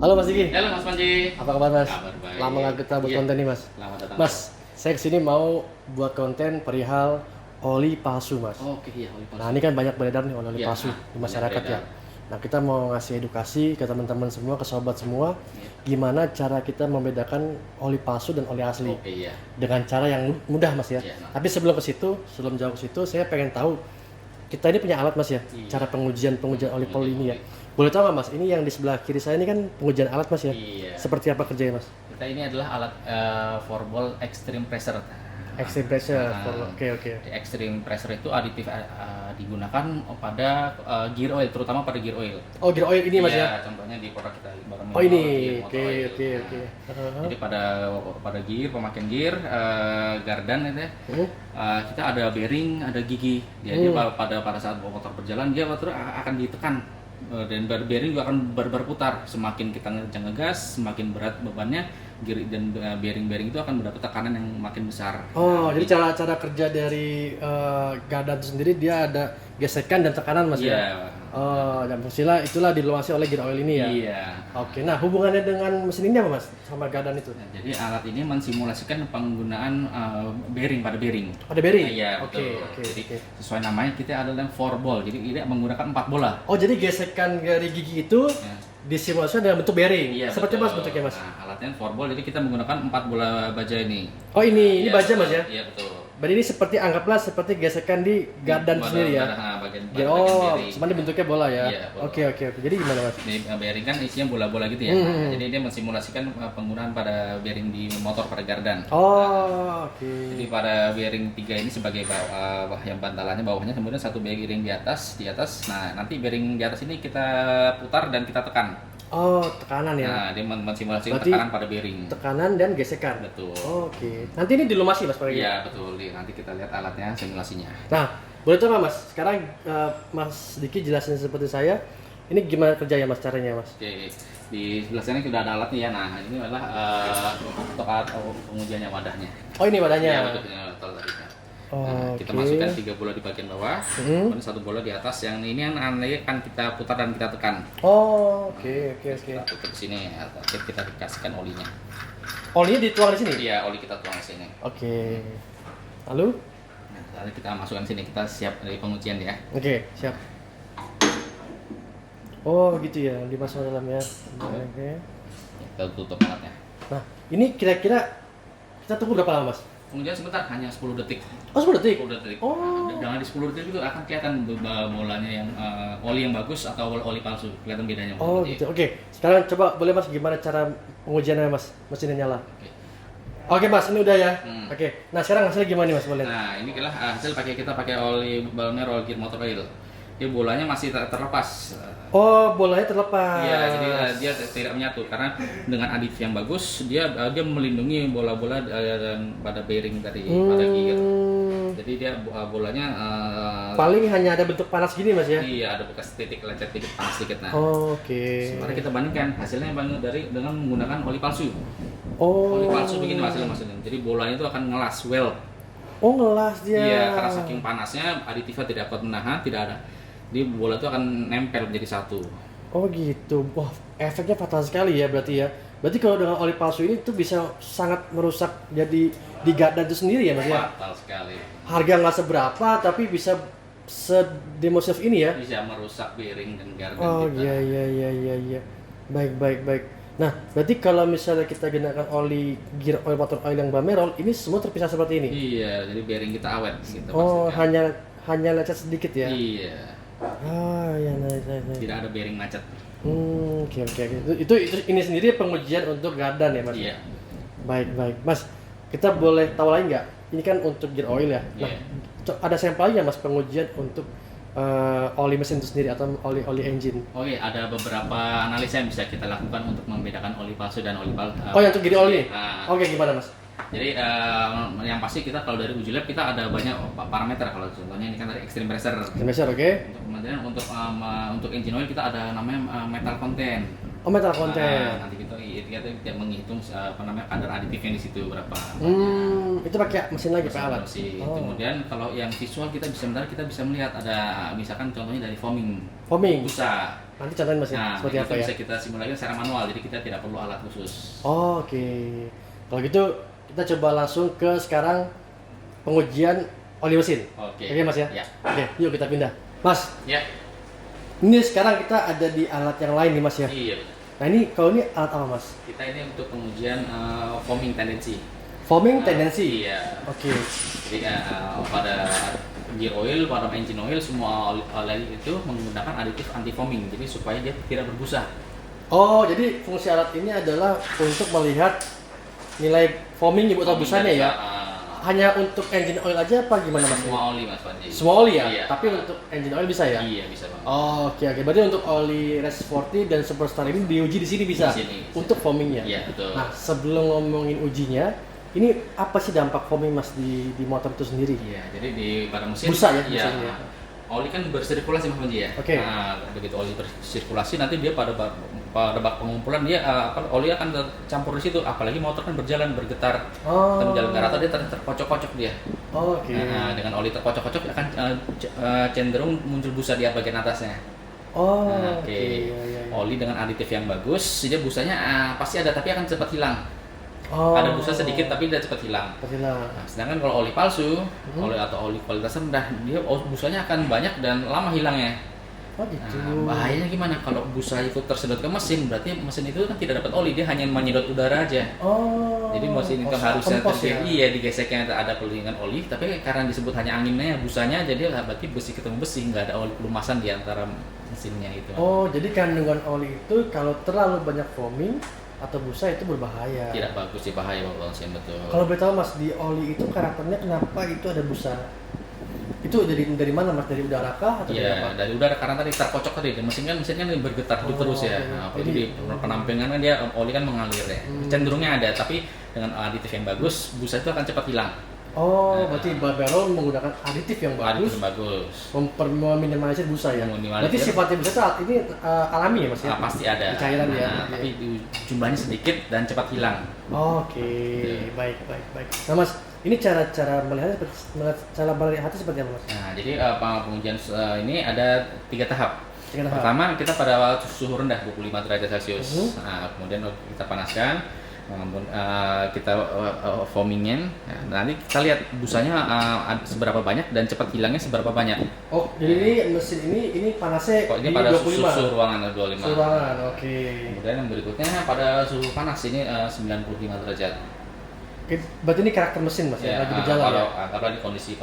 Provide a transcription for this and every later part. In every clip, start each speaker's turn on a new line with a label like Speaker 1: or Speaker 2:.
Speaker 1: Halo Mas Diki.
Speaker 2: Halo Mas Panji.
Speaker 1: Apa kabar Mas?
Speaker 2: Kabar baik.
Speaker 1: Lama nggak kita buat
Speaker 2: Iya.
Speaker 1: konten nih Mas.
Speaker 2: Selamat datang.
Speaker 1: Mas, saya kesini mau buat konten perihal oli palsu Mas.
Speaker 2: Oke, iya, oli palsu.
Speaker 1: Nah ini kan banyak beredar nih oli
Speaker 2: Iya,
Speaker 1: palsu di
Speaker 2: banyak
Speaker 1: masyarakat ya.
Speaker 2: beredar.
Speaker 1: Nah kita mau ngasih edukasi ke teman-teman semua, ke sobat semua,
Speaker 2: Iya.
Speaker 1: gimana cara kita membedakan oli palsu dan oli asli
Speaker 2: Oke, iya.
Speaker 1: dengan cara yang mudah Mas ya.
Speaker 2: Iya, nah.
Speaker 1: Tapi sebelum ke situ, sebelum jauh ke situ, saya pengen tahu kita ini punya alat Mas ya,
Speaker 2: Iya.
Speaker 1: cara pengujian oli poli ini ya. Boleh tahu nggak Mas? Ini yang di sebelah kiri saya ini kan pengujian alat Mas ya.
Speaker 2: Iya.
Speaker 1: Seperti apa kerjanya Mas?
Speaker 2: Kita ini adalah alat four-ball extreme pressure.
Speaker 1: Extreme pressure.
Speaker 2: Nah,
Speaker 1: Oke.
Speaker 2: Extreme pressure itu aditif digunakan pada gear oil, terutama pada gear oil.
Speaker 1: Oh, gear oil ini Mas
Speaker 2: Iya,
Speaker 1: ya.
Speaker 2: contohnya di produk kita baru
Speaker 1: Oh ini.
Speaker 2: motor oil.
Speaker 1: Oke.
Speaker 2: Nah, Jadi pada gear, pemakaian gear, gardan itu ya. Kita ada bearing, ada gigi. Dia pada saat motor berjalan dia motor akan ditekan dan bearing juga akan berputar. Semakin kita ngegas, semakin berat bebannya, gear dan bearing itu akan mendapat tekanan yang makin besar.
Speaker 1: Oh, jadi cara kerja dari gardan itu sendiri dia ada gesekan dan tekanan Mas ya.
Speaker 2: Iya.
Speaker 1: Oh, dan pastilah itulah diluasi oleh gear oil ini ya.
Speaker 2: Iya.
Speaker 1: Oke. Nah, hubungannya dengan mesin ini apa Mas? Sama gardan itu?
Speaker 2: Nah, jadi alat ini mensimulasikan penggunaan bearing pada bearing.
Speaker 1: Ada bearing?
Speaker 2: Iya,
Speaker 1: Oke.
Speaker 2: betul. Jadi sesuai namanya kita adalah four ball. Jadi ini menggunakan 4 bola.
Speaker 1: Oh, jadi gesekan dari gigi itu
Speaker 2: Ya.
Speaker 1: disimulasikan dalam bentuk bearing.
Speaker 2: Iya,
Speaker 1: Seperti
Speaker 2: betul.
Speaker 1: Mas bentuknya Mas?
Speaker 2: Nah, alatnya four ball, jadi kita menggunakan 4 bola baja ini.
Speaker 1: Oh, ini
Speaker 2: Iya,
Speaker 1: baja Mas ya.
Speaker 2: Iya, betul.
Speaker 1: Berarti ini seperti anggaplah seperti gesekan di gardan
Speaker 2: Pada-
Speaker 1: sendiri ya.
Speaker 2: bagian
Speaker 1: Oh,
Speaker 2: bearing.
Speaker 1: cuma bentuknya bola ya.
Speaker 2: Iya, bola.
Speaker 1: Oke. Jadi gimana Mas?
Speaker 2: Ini bearing kan isinya bola-bola gitu ya. Nah, jadi dia mensimulasikan penggunaan pada bearing di motor pada gardan.
Speaker 1: Oh, oke.
Speaker 2: Jadi pada bearing 3 ini sebagai yang bantalannya, bawahnya kemudian satu bearing di atas. Nah, nanti bearing di atas ini kita putar dan kita tekan.
Speaker 1: Oh, tekanan ya.
Speaker 2: Nah, dia mensimulasikan
Speaker 1: Berarti
Speaker 2: tekanan pada bearing.
Speaker 1: Tekanan dan gesekan.
Speaker 2: Betul.
Speaker 1: Oke. Nanti ini dilumasi Mas pakai.
Speaker 2: Iya, betul. Nanti kita lihat alatnya, simulasinya.
Speaker 1: Nah, boleh coba Mas. Sekarang Mas Diki jelasin seperti saya. Ini gimana kerjanya Mas, caranya Mas?
Speaker 2: Oke, di sebelah sana sudah ada alatnya ya. Nah, ini adalah untuk alat pengujiannya wadahnya.
Speaker 1: Oh, ini wadahnya.
Speaker 2: Ya, betul. Tadi. Nah, kita masukkan 3 bola di bagian bawah, kemudian 1 bola di atas. Yang ini yang nanti akan kita putar dan kita tekan.
Speaker 1: Oh, oke.
Speaker 2: Kita tutup di sini, kita kasihkan olinya.
Speaker 1: Olinya dituang di sini?
Speaker 2: Iya, oli kita tuang di sini.
Speaker 1: Oke. Lalu?
Speaker 2: Nah, lalu kita masukkan sini, kita siap dari pengujian ya.
Speaker 1: Oke, siap. Oh, gitu ya, dimasukkan dalamnya. Oke.
Speaker 2: Kita tutup alatnya.
Speaker 1: Nah, ini kira-kira kita tunggu berapa lama Mas?
Speaker 2: Pengujian sebentar, hanya 10 detik.
Speaker 1: Oh, 10 detik?
Speaker 2: 10 detik.
Speaker 1: Oh.
Speaker 2: Dengan di 10 detik juga akan kelihatan bolanya yang oli yang bagus atau oli palsu. Kelihatan bedanya.
Speaker 1: Oh, gitu. Oke. Sekarang coba boleh Mas gimana cara pengujiannya Mas? Mesinnya nyala. Oke Mas, ini udah ya. Oke. Nah, sekarang hasilnya gimana nih Mas? Boleh?
Speaker 2: Nah, ini adalah hasil kita pakai oli balmer oil gear motor oil. Dia bolanya masih terlepas.
Speaker 1: Oh, bolanya terlepas.
Speaker 2: Iya, jadi dia tidak menyatu karena dengan adif yang bagus dia melindungi bola-bola dan pada bearing tadi pada gear. Jadi dia bolanya
Speaker 1: paling hanya ada bentuk panas gini Mas ya?
Speaker 2: Iya, ada bekas titik lecet titik panas sedikit. Nah,
Speaker 1: Oke.
Speaker 2: mari kita bandingkan hasilnya dengan menggunakan oli palsu.
Speaker 1: Oh.
Speaker 2: Oli palsu begini hasilnya maksudnya. Jadi bolanya itu akan ngelas well.
Speaker 1: Oh, ngelas dia.
Speaker 2: Iya, karena saking panasnya aditifnya tidak dapat menahan, tidak ada. Jadi bola itu akan nempel menjadi satu.
Speaker 1: Oh gitu. Wah, efeknya fatal sekali ya berarti ya. Berarti kalau dengan oli palsu ini tuh bisa sangat merusak jadi di gardan itu sendiri ya Mas ya?
Speaker 2: Fatal sekali.
Speaker 1: Harga nggak seberapa tapi bisa sedemotif ini ya?
Speaker 2: Bisa merusak bearing dan gardan
Speaker 1: Oh
Speaker 2: kita.
Speaker 1: iya. Baik. Nah, berarti kalau misalnya kita gunakan oli gear oil motor oil yang Bamerol, ini semua terpisah seperti ini?
Speaker 2: Iya, jadi bearing kita awet gitu.
Speaker 1: Oh,
Speaker 2: pastikan.
Speaker 1: hanya lecet sedikit ya?
Speaker 2: Iya.
Speaker 1: Ah, ya, nice.
Speaker 2: Tidak ada bearing macet.
Speaker 1: Oke. Itu ini sendiri pengujian untuk gardan ya Mas?
Speaker 2: Iya.
Speaker 1: Baik. Mas, kita boleh tahu lagi nggak? Ini kan untuk gear oil ya? Nah,
Speaker 2: Iya.
Speaker 1: ada sampelnya Mas pengujian untuk oli mesin itu sendiri atau oli engine?
Speaker 2: Oke, ada beberapa analisa yang bisa kita lakukan untuk membedakan oli palsu dan oli palsu.
Speaker 1: Oh, yang untuk gear oil nih?
Speaker 2: Nah,
Speaker 1: Oke, gimana Mas?
Speaker 2: Jadi yang pasti kita kalau dari uji lab kita ada banyak parameter. Kalau contohnya ini kan dari extreme pressure.
Speaker 1: Semester, oke?
Speaker 2: Kemudian untuk engine oil kita ada namanya metal content.
Speaker 1: Oh, metal content.
Speaker 2: Nanti kita menghitung kadar aditifnya di situ berapa.
Speaker 1: Itu pakai mesin lagi, pakai alat. Oh.
Speaker 2: Kemudian kalau yang visual kita bisa melihat ada misalkan contohnya dari foaming.
Speaker 1: Foaming.
Speaker 2: Busa.
Speaker 1: Nanti contohin Mas ya,
Speaker 2: Nah,
Speaker 1: seperti
Speaker 2: itu
Speaker 1: apa ya?
Speaker 2: bisa kita simulasikan secara manual, jadi kita tidak perlu alat khusus.
Speaker 1: Oh, oke. Kalau gitu kita coba langsung ke sekarang pengujian oli mesin.
Speaker 2: Oke.
Speaker 1: Oke Mas ya?
Speaker 2: Ya.
Speaker 1: Oke, yuk kita pindah. Mas,
Speaker 2: Ya.
Speaker 1: ini sekarang kita ada di alat yang lain nih Mas ya.
Speaker 2: Iya.
Speaker 1: Nah ini kalau ini alat apa Mas?
Speaker 2: Kita ini untuk pengujian foaming tendency.
Speaker 1: Foaming tendency.
Speaker 2: Iya.
Speaker 1: Oke.
Speaker 2: Jadi pada gear oil, pada engine oil, semua oli itu menggunakan aditif anti foaming, jadi supaya dia tidak berbusa.
Speaker 1: Oh, jadi fungsi alat ini adalah untuk melihat nilai foaming ibu atau busanya ya? Hanya untuk engine oil aja apa gimana Mas?
Speaker 2: Semua oli Mas Panji.
Speaker 1: Semua oli ya?
Speaker 2: Iya.
Speaker 1: Tapi untuk engine oil bisa ya?
Speaker 2: Iya bisa Bang.
Speaker 1: Oh, oke. Berarti untuk oli Race 40 dan Superstar ini diuji di sini bisa?
Speaker 2: Di sini.
Speaker 1: Untuk foamingnya?
Speaker 2: Iya betul.
Speaker 1: Nah, sebelum ngomongin ujinya, ini apa sih dampak foaming Mas di motor itu sendiri?
Speaker 2: Iya, jadi pada mesin
Speaker 1: Busa ya,
Speaker 2: iya,
Speaker 1: mesinnya.
Speaker 2: oli kan bersirkulasi Mas Panji ya.
Speaker 1: Oke.
Speaker 2: Nah, begitu oli bersirkulasi nanti dia pada bak pengumpulan dia oli akan tercampur di situ. Apalagi motor kan berjalan bergetar.
Speaker 1: Oh.
Speaker 2: Kita berjalan ke arah dia terkocok-kocok dia.
Speaker 1: Oh, oke.
Speaker 2: Nah, dengan oli terkocok-kocok akan cenderung muncul busa di bagian atasnya.
Speaker 1: Oh,
Speaker 2: Nah,
Speaker 1: oke.
Speaker 2: oke.
Speaker 1: Ya, ya, ya.
Speaker 2: Oli dengan aditif yang bagus, dia busanya pasti ada tapi akan cepat hilang.
Speaker 1: Oh.
Speaker 2: Ada busa sedikit tapi dia cepat hilang.
Speaker 1: Terhilang.
Speaker 2: Nah, sedangkan kalau oli palsu, oli atau oli kualitas rendah, dia busanya akan banyak dan lama hilangnya.
Speaker 1: Oh gitu.
Speaker 2: Nah, bahayanya gimana kalau busa itu tersedot ke mesin, berarti mesin itu kan tidak dapat oli, dia hanya menyedot udara aja.
Speaker 1: Oh.
Speaker 2: Jadi mesin itu harusnya
Speaker 1: kempos ya?
Speaker 2: iya digeseknya ada peluringan oli, tapi karena disebut hanya anginnya, busanya, jadi berarti besi ketemu besi, nggak ada oli pelumasan di antara mesinnya itu.
Speaker 1: Oh, jadi kandungan oli itu kalau terlalu banyak foaming atau busa itu berbahaya.
Speaker 2: Tidak bagus sih, bahaya Bapak mesin betul.
Speaker 1: Kalau boleh tahu Mas, di oli itu karakternya kenapa itu ada busa? Itu dari mana Mas? Dari udara kah atau dari apa?
Speaker 2: Iya, dari udara karena tadi terkocok tadi. Mesin kan bergetar terus ya.
Speaker 1: oke.
Speaker 2: Nah,
Speaker 1: Jadi,
Speaker 2: jadi di penampilan kan dia oli kan mengalir ya. Cenderungnya ada, tapi dengan aditif yang bagus, busa itu akan cepat hilang.
Speaker 1: Oh,
Speaker 2: Nah,
Speaker 1: berarti Barbarol menggunakan aditif yang
Speaker 2: Aditif
Speaker 1: bagus,
Speaker 2: yang bagus.
Speaker 1: meminimalisir busa ya.
Speaker 2: Meminimalisir.
Speaker 1: Berarti sifatnya busa itu ini alami ya Mas ya?
Speaker 2: Pasti ada.
Speaker 1: Di cairan ya.
Speaker 2: Nah, tapi jumlahnya sedikit dan cepat hilang.
Speaker 1: Oke, baik. Nah Mas, ini cara melihatnya seperti apa Mas?
Speaker 2: Nah, jadi pengujian ini ada 3 tahap.
Speaker 1: 3 tahap.
Speaker 2: Pertama, kita pada suhu rendah 25 derajat Celcius. Nah, kemudian kita panaskan, kemudian kita foamingin. Nah, nanti kita lihat busanya seberapa banyak dan cepat hilangnya seberapa banyak.
Speaker 1: Oh, jadi ini mesin ini panasnya
Speaker 2: Kok ini
Speaker 1: di
Speaker 2: pada
Speaker 1: 25.
Speaker 2: suhu ruangan 25.
Speaker 1: Suhu ruangan, oke.
Speaker 2: Kemudian yang berikutnya pada suhu panas ini 95 derajat.
Speaker 1: Oke, berarti ini karakter mesin Mas ya, lagi berjalan
Speaker 2: kalau
Speaker 1: ya?
Speaker 2: kalau di kondisi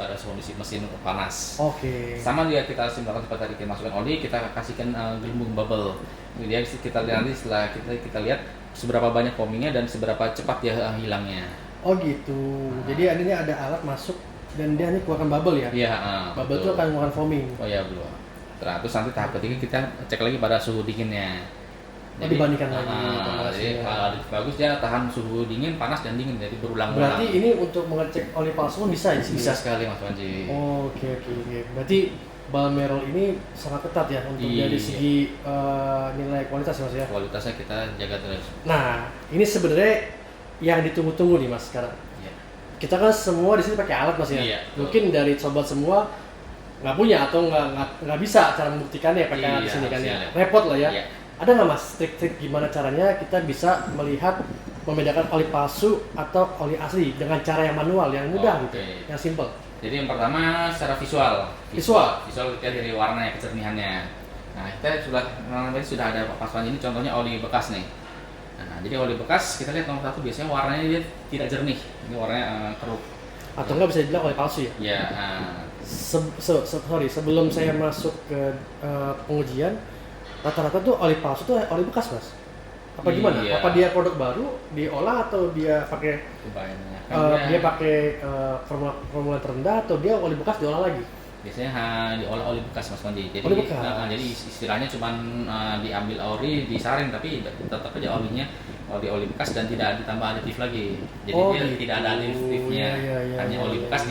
Speaker 2: mesin panas.
Speaker 1: Oke.
Speaker 2: Sama dia kita simulkan seperti tadi kita masukkan oli, kita kasihkan gelembung bubble. Kemudian kita lihat nanti setelah kita lihat seberapa banyak foamingnya dan seberapa cepat dia hilangnya.
Speaker 1: Oh gitu. Jadi ini ada alat masuk dan dia ini keluarkan bubble ya?
Speaker 2: Iya.
Speaker 1: Bubble itu akan mengeluarkan foaming.
Speaker 2: Oh iya belum. Terus nanti tahap ketiga kita cek lagi pada suhu dinginnya.
Speaker 1: Dibandingkan lagi
Speaker 2: jadi bagus dia tahan suhu dingin, panas dan dingin, jadi berulang-ulang.
Speaker 1: Berarti ini untuk mengecek oli palsu pun bisa ya?
Speaker 2: Bisa sekali Mas Panji.
Speaker 1: Oh, oke. Berarti Balmerol ini sangat ketat ya untuk dari segi nilai kualitas ya Mas ya?
Speaker 2: Kualitasnya kita jaga terus.
Speaker 1: Nah, ini sebenarnya yang ditunggu-tunggu nih Mas sekarang.
Speaker 2: Iya.
Speaker 1: Kita kan semua di sini pakai alat Mas ya.
Speaker 2: Iya.
Speaker 1: Mungkin dari sobat semua nggak punya atau nggak bisa cara membuktikannya pakai alat di sini kan ya. Repot lah ya.
Speaker 2: Iya.
Speaker 1: Ada nggak Mas trik-trik gimana caranya kita bisa melihat membedakan oli palsu atau oli asli dengan cara yang manual, yang mudah gitu, yang simple?
Speaker 2: Jadi yang pertama secara visual kita dari warnanya, kejernihannya. Nah kita sudah ada pasukan ini, contohnya oli bekas nih. Nah jadi oli bekas kita lihat nomor 1 biasanya warnanya dia tidak jernih, ini warnanya keruh.
Speaker 1: Atau nggak bisa dibilang oli palsu ya?
Speaker 2: Ya.
Speaker 1: Sebelum saya masuk ke pengujian, rata-rata tuh oli palsu tuh oli bekas Mas? Apa gimana?
Speaker 2: Iya.
Speaker 1: Apa dia produk baru diolah atau dia pakai dia pakai formula terendah atau dia oli bekas diolah lagi?
Speaker 2: Biasanya diolah oli bekas Mas Panji. Jadi
Speaker 1: Oli bekas.
Speaker 2: jadi istilahnya cuma diambil ori, disaring, tapi tetap aja oli bekas dan tidak ditambah aditif lagi. Jadi dia
Speaker 1: gitu.
Speaker 2: tidak ada aditifnya.
Speaker 1: Iya,
Speaker 2: hanya oli bekas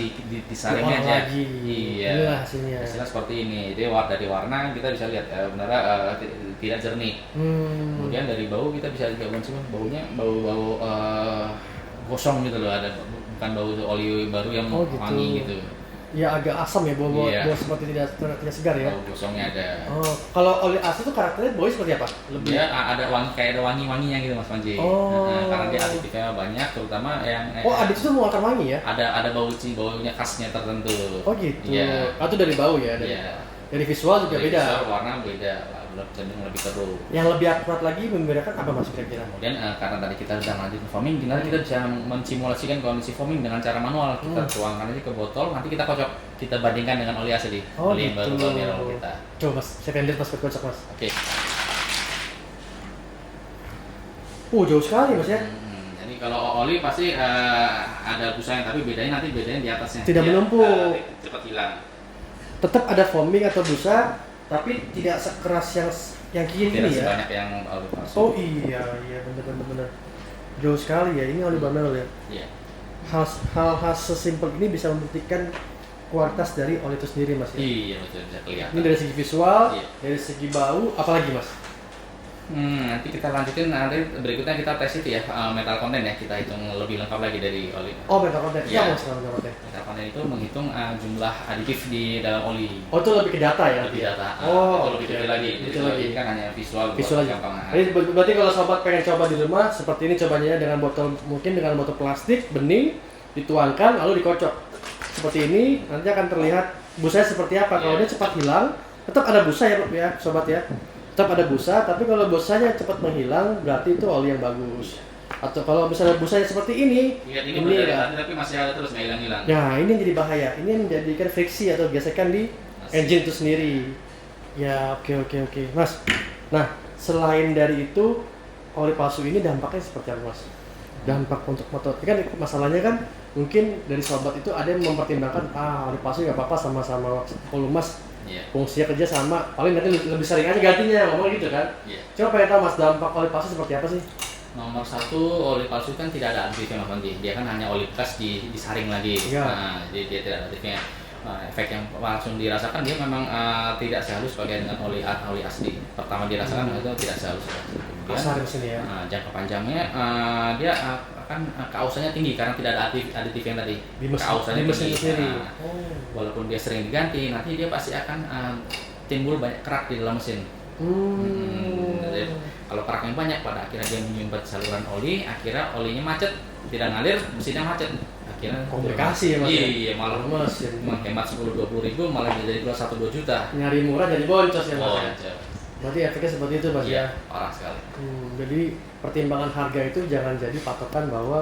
Speaker 2: disaring
Speaker 1: diolah
Speaker 2: aja.
Speaker 1: lagi.
Speaker 2: Iya.
Speaker 1: Inilah hasilnya.
Speaker 2: Hasilnya seperti ini. Jadi dari warna kita bisa lihat benar tidak jernih. Kemudian dari bau kita bisa lihat baunya bau gosong gitu loh, ada bukan bau oli baru yang wangi gitu.
Speaker 1: Ya agak asam ya, bau
Speaker 2: Iya.
Speaker 1: bau seperti tidak segar ya.
Speaker 2: Bau gosongnya ada.
Speaker 1: Oh, kalau oli asli itu karakternya baunya seperti apa? Lebih
Speaker 2: Dia ada wangi, kayak ada wangi-wanginya gitu Mas Panji.
Speaker 1: Oh.
Speaker 2: Karena dia aditifnya banyak, terutama yang
Speaker 1: Oh, adit itu mengeluarkan wangi ya?
Speaker 2: ada baunya khasnya tertentu.
Speaker 1: Oh gitu.
Speaker 2: Iya.
Speaker 1: Atau dari bau ya?
Speaker 2: Iya.
Speaker 1: Dari visual juga
Speaker 2: Dari
Speaker 1: beda.
Speaker 2: visual, warna beda, cenderung lebih keruh.
Speaker 1: Yang lebih akurat lagi membedakan apa Mas kira-kira?
Speaker 2: Kemudian karena tadi kita sudah lanjut foaming, nanti kita bisa mensimulasikan kondisi foaming dengan cara manual. Kita tuangkan aja ke botol, nanti kita kocok, kita bandingkan dengan oli asli,
Speaker 1: Oh,
Speaker 2: oli yang baru
Speaker 1: gitu.
Speaker 2: mineral kita.
Speaker 1: Coba Mas, saya pengen lihat Mas berkocok Mas.
Speaker 2: Oke.
Speaker 1: Jauh sekali Mas ya.
Speaker 2: Jadi kalau oli pasti ada busanya, tapi bedanya di atasnya.
Speaker 1: Tidak
Speaker 2: Dia,
Speaker 1: menumpuk.
Speaker 2: cepat hilang.
Speaker 1: Tetap ada foaming atau busa, tapi tidak sekeras yang kini
Speaker 2: Tidak
Speaker 1: ya.
Speaker 2: sebanyak yang oli palsu.
Speaker 1: Oh iya, benar. Jauh sekali ya, ini oli barnel ya.
Speaker 2: Iya.
Speaker 1: Hal-hal sesimpel ini bisa membuktikan kualitas dari oli itu sendiri Mas ya.
Speaker 2: Iya betul, bisa kelihatan.
Speaker 1: Ini dari segi visual,
Speaker 2: Iya.
Speaker 1: dari segi bau, apalagi Mas?
Speaker 2: Nanti kita lanjutin, nanti berikutnya kita tes itu ya, metal content ya, kita hitung lebih lengkap lagi dari oli.
Speaker 1: Oh, metal content.
Speaker 2: Iya.
Speaker 1: Iya, Mas, metal content.
Speaker 2: Metal content itu menghitung jumlah aditif di dalam oli.
Speaker 1: Oh, itu lebih ke data ya?
Speaker 2: Lebih data,
Speaker 1: Oh,
Speaker 2: itu lebih
Speaker 1: oke.
Speaker 2: detail lagi. Jadi
Speaker 1: Detail
Speaker 2: kalau
Speaker 1: lagi.
Speaker 2: ini kan hanya visual,
Speaker 1: Visual aja.
Speaker 2: gampang.
Speaker 1: Jadi berarti kalau sobat pengen coba di rumah, seperti ini cobanya dengan botol plastik, bening, dituangkan lalu dikocok. Seperti ini, nanti akan terlihat busanya seperti apa. Kalau
Speaker 2: Iya.
Speaker 1: dia cepat hilang, tetap ada busa ya sobat ya. Tetap ada busa, tapi kalau busanya cepat menghilang, berarti itu oli yang bagus. Atau kalau misalnya busanya seperti ini,
Speaker 2: Iya, ini
Speaker 1: ini
Speaker 2: dari
Speaker 1: ya.
Speaker 2: tadi tapi masih ada terus nggak hilang-hilang.
Speaker 1: Nah, ini yang jadi bahaya. Ini yang menjadikan friksi atau gesekan di engine itu sendiri. Ya, oke. Mas, nah selain dari itu, oli palsu ini dampaknya seperti apa Mas? Dampak untuk motor, kan masalahnya kan mungkin dari sobat itu ada yang mempertimbangkan, oli palsu nggak apa-apa sama-sama volume Mas.
Speaker 2: Iya.
Speaker 1: Fungsinya kerja sama, paling nanti lebih sering aja gantinya, ngomong gitu kan.
Speaker 2: Iya.
Speaker 1: Coba pengen tahu Mas, dampak oli palsu seperti apa sih?
Speaker 2: Nomor satu, oli palsu kan tidak ada aditifnya Mas Panji. Dia kan hanya oli bekas disaring lagi.
Speaker 1: Iya.
Speaker 2: Nah, jadi dia tidak ada aditifnya. Efek yang langsung dirasakan dia memang tidak sehalus sebagai dengan oli asli. Pertama dirasakan itu tidak sehalus. Kemudian
Speaker 1: Kasar di sini ya.
Speaker 2: jangka panjangnya dia akan kausannya tinggi karena tidak ada aditif yang tadi.
Speaker 1: Di mesin
Speaker 2: Kausannya tinggi.
Speaker 1: itu sendiri.
Speaker 2: Nah, walaupun dia sering diganti, nanti dia pasti akan timbul banyak kerak di dalam mesin. Jadi, kalau keraknya banyak, pada akhirnya dia menyumbat saluran oli, akhirnya olinya macet, tidak ngalir, mesinnya macet. Akhirnya
Speaker 1: Komplikasi ya Mas.
Speaker 2: Iya, malah
Speaker 1: mesin.
Speaker 2: menghemat 10-20 ribu, malah jadi keluar 1-2 juta.
Speaker 1: Nyari murah jadi boncos ya Mas.
Speaker 2: Oh,
Speaker 1: ya?
Speaker 2: iya.
Speaker 1: Berarti efeknya seperti itu Mas
Speaker 2: Iya,
Speaker 1: ya.
Speaker 2: parah sekali.
Speaker 1: Jadi pertimbangan harga itu jangan jadi patokan bahwa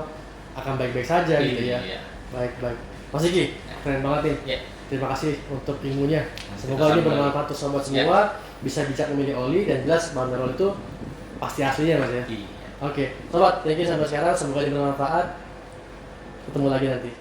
Speaker 1: akan baik-baik saja gitu ya.
Speaker 2: Iya.
Speaker 1: Baik. Mas Iki, keren banget nih.
Speaker 2: Iya.
Speaker 1: Terima kasih untuk ilmunya.
Speaker 2: Kita
Speaker 1: Semoga ini
Speaker 2: sambung
Speaker 1: bermanfaat untuk sobat semua, bisa bijak memilih oli dan jelas bahan mineral itu pasti aslinya Mas ya.
Speaker 2: Iya.
Speaker 1: Oke, sobat, thank you sampai sekarang. Semoga ini bermanfaat. Ketemu lagi nanti.